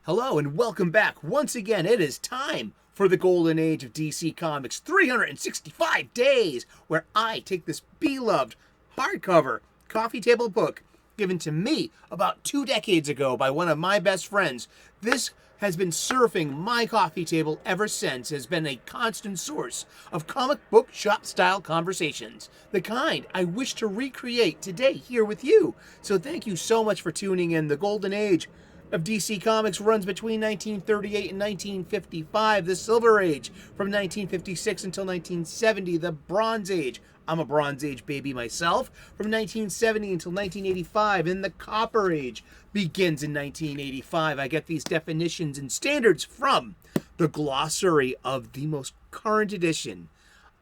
Hello and welcome back. Once again, it is time for the golden age of DC Comics, 365 days, where I take this beloved hardcover coffee table book given to me about 2 decades ago by one of my best friends. This has been surfing my coffee table ever since, has been a constant source of comic book shop style conversations, the kind I wish to recreate today here with you. So thank you so much for tuning in. The golden age of DC Comics runs between 1938 and 1955, the Silver Age from 1956 until 1970, the Bronze Age, I'm a Bronze Age baby myself, from 1970 until 1985, and the Copper Age begins in 1985. I get these definitions and standards from the glossary of the most current edition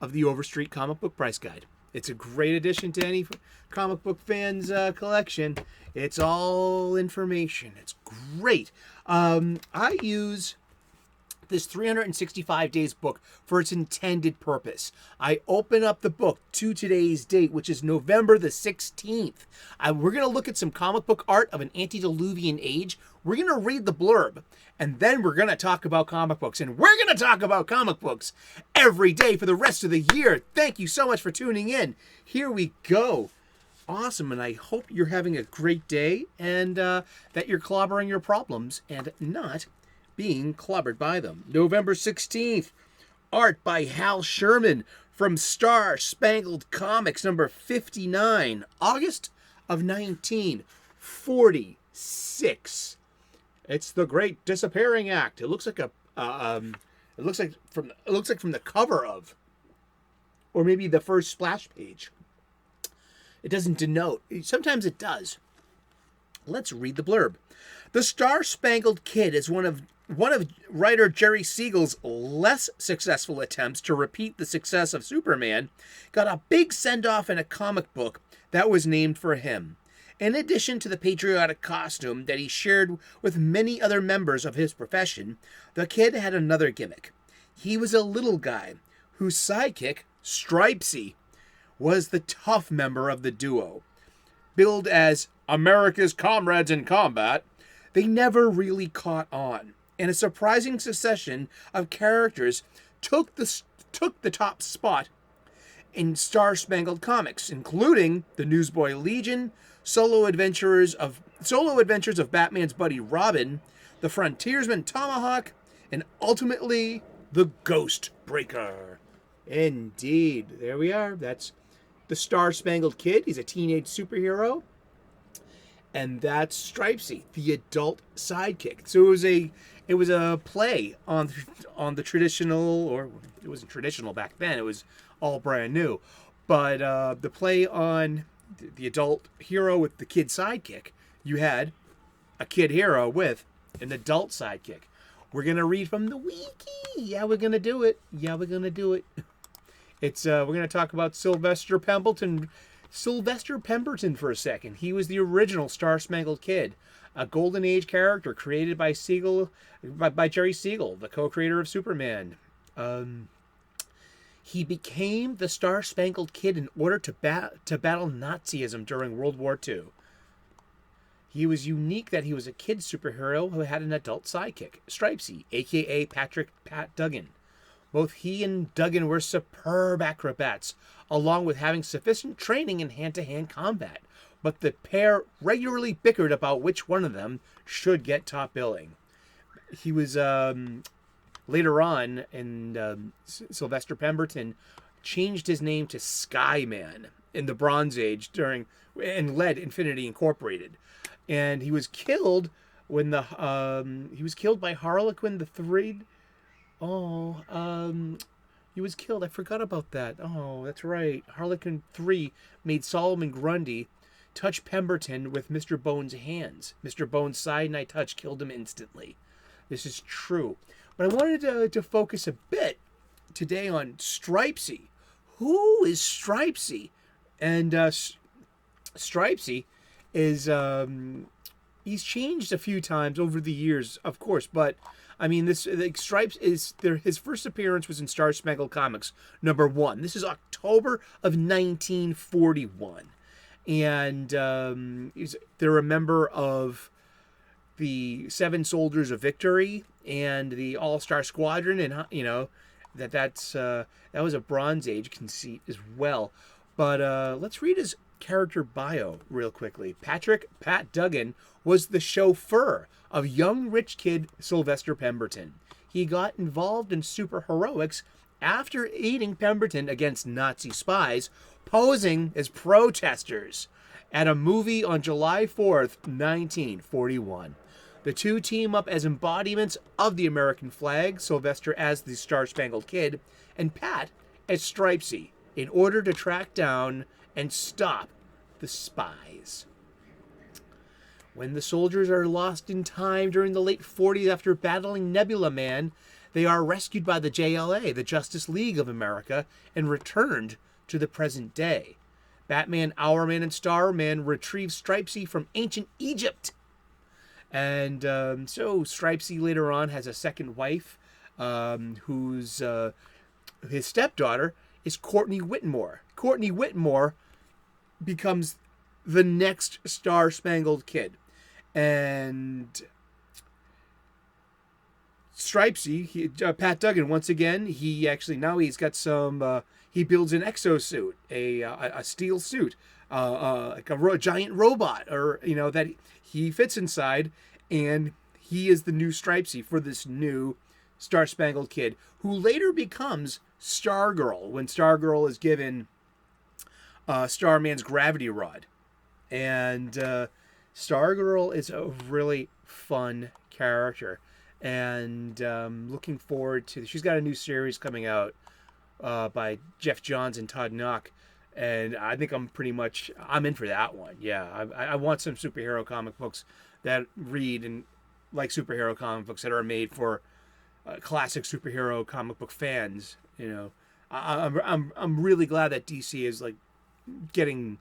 of the Overstreet comic book price guide. It's a great addition to any comic book fan's collection. It's all information. It's great. I use this 365 days book for its intended purpose. I open up the book to today's date, which is November the 16th. We're going to look at some comic book art of an antediluvian age. We're going to read the blurb, and then we're going to talk about comic books. And we're going to talk about comic books every day for the rest of the year. Thank you so much for tuning in. Here we go. Awesome, and I hope you're having a great day and that you're clobbering your problems and not being clobbered by them. November 16th, art by Hal Sherman from StarSpangled Comics number 59, August of 1946. It's the Great Disappearing Act. It looks like from the cover of, or maybe the first splash page. It doesn't denote. Sometimes it does. Let's read the blurb. The Star-Spangled Kid is one of writer Jerry Siegel's less successful attempts to repeat the success of Superman, got a big send-off in a comic book that was named for him. In addition to the patriotic costume that he shared with many other members of his profession, the Kid had another gimmick. He was a little guy whose sidekick, Stripesy, was the tough member of the duo. Billed as America's comrades in combat, they never really caught on, and a surprising succession of characters took the top spot in Star-Spangled Comics, including the Newsboy Legion, solo adventures of Batman's buddy Robin, the Frontiersman Tomahawk, and ultimately the Ghost Breaker. Indeed, there we are. That's the Star-Spangled Kid. He's a teenage superhero. And that's Stripesy, the adult sidekick. So it was a play on the traditional, or it wasn't traditional back then. It was all brand new. But the play on the adult hero with the kid sidekick, you had a kid hero with an adult sidekick. We're going to read from the wiki. Yeah, we're going to do it. It's we're going to talk about Sylvester Pemberton for a second. He was the original Star-Spangled Kid, a golden age character created by Jerry Siegel, the co-creator of Superman. He became the Star-Spangled Kid in order to battle Nazism during World War II. He was unique that he was a kid superhero who had an adult sidekick, Stripesy, a.k.a. Pat Duggan. Both he and Duggan were superb acrobats, along with having sufficient training in hand-to-hand combat. But the pair regularly bickered about which one of them should get top billing. He was, later on, in Sylvester Pemberton changed his name to Skyman in the Bronze Age and led Infinity Incorporated. And he was killed when he was killed by Harlequin the Third. He was killed. I forgot about that. Oh, that's right. Harlequin 3 made Solomon Grundy touch Pemberton with Mr. Bones' hands. Mr. Bones' cyanide touch killed him instantly. This is true. But I wanted to focus a bit today on Stripesy. Who is Stripesy? And Stripesy is he's changed a few times over the years, of course, but I mean, Stripes is there. His first appearance was in Star-Spangled Comics number 1. This is October of 1941, and they're a member of the Seven Soldiers of Victory and the All-Star Squadron, and that was a Bronze Age conceit as well. But let's read his character bio real quickly. Pat Duggan was the chauffeur of young rich kid Sylvester Pemberton. He got involved in superheroics after aiding Pemberton against Nazi spies posing as protesters at a movie on July 4th, 1941. The two team up as embodiments of the American flag, Sylvester as the Star-Spangled Kid, and Pat as Stripesy, in order to track down and stop the spies. When the soldiers are lost in time during the late 40s after battling Nebula Man, they are rescued by the JLA, the Justice League of America, and returned to the present day. Batman, Hourman, and Starman retrieve Stripesy from ancient Egypt. And so Stripesy later on has a second wife, whose his stepdaughter is Courtney Whitmore. Courtney Whitmore becomes the next Star-Spangled Kid. And Stripesy, Pat Duggan, once again, he's got some, he builds an exosuit, a steel suit, like a giant robot, or, that he fits inside, and he is the new Stripesy for this new Star-Spangled Kid, who later becomes Stargirl, when Stargirl is given Starman's gravity rod. And Stargirl is a really fun character. And looking forward to... She's got a new series coming out by Geoff Johns and Todd Knock. And I think I'm in for that one. Yeah, I want some superhero comic books that read and like superhero comic books that are made for classic superhero comic book fans. I'm really glad that DC is like getting...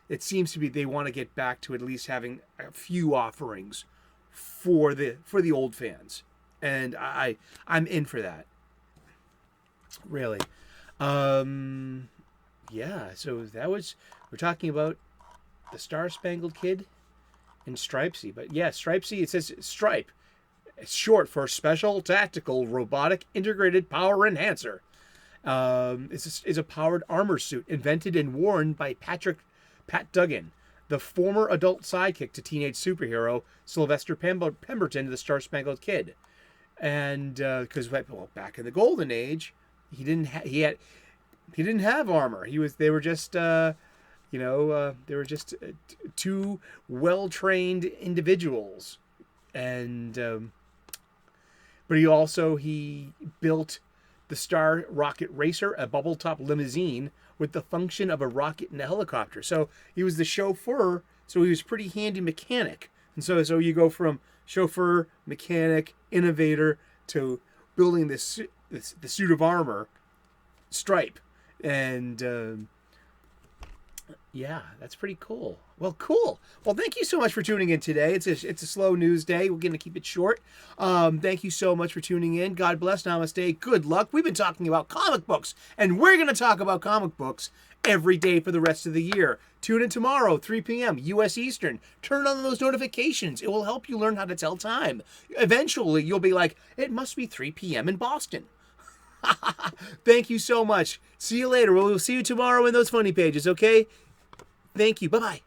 It seems to be they want to get back to at least having a few offerings for the old fans, and I'm in for that. Really, yeah. So we're talking about the Star-Spangled Kid and Stripesy, but yeah, Stripesy. It says Stripe. It's short for Special Tactical Robotic Integrated Power Enhancer. It's a powered armor suit invented and worn by Pat Duggan, the former adult sidekick to teenage superhero Sylvester Pemberton, the Star-Spangled Kid. And because back in the Golden Age, he didn't have armor. They were just two well-trained individuals. And but he built the Star Rocket Racer, a bubble-top limousine with the function of a rocket and a helicopter. So he was the chauffeur, so he was a pretty handy mechanic. And so you go from chauffeur, mechanic, innovator, to building the suit of armor, Stripe. And yeah, that's pretty cool. Well, cool. Well, thank you so much for tuning in today. It's a slow news day. We're going to keep it short. Thank you so much for tuning in. God bless. Namaste. Good luck. We've been talking about comic books, and we're going to talk about comic books every day for the rest of the year. Tune in tomorrow, 3 p.m. U.S. Eastern. Turn on those notifications. It will help you learn how to tell time. Eventually, you'll be like, it must be 3 p.m. in Boston. Thank you so much. See you later. We'll see you tomorrow in those funny pages, okay? Thank you. Bye-bye.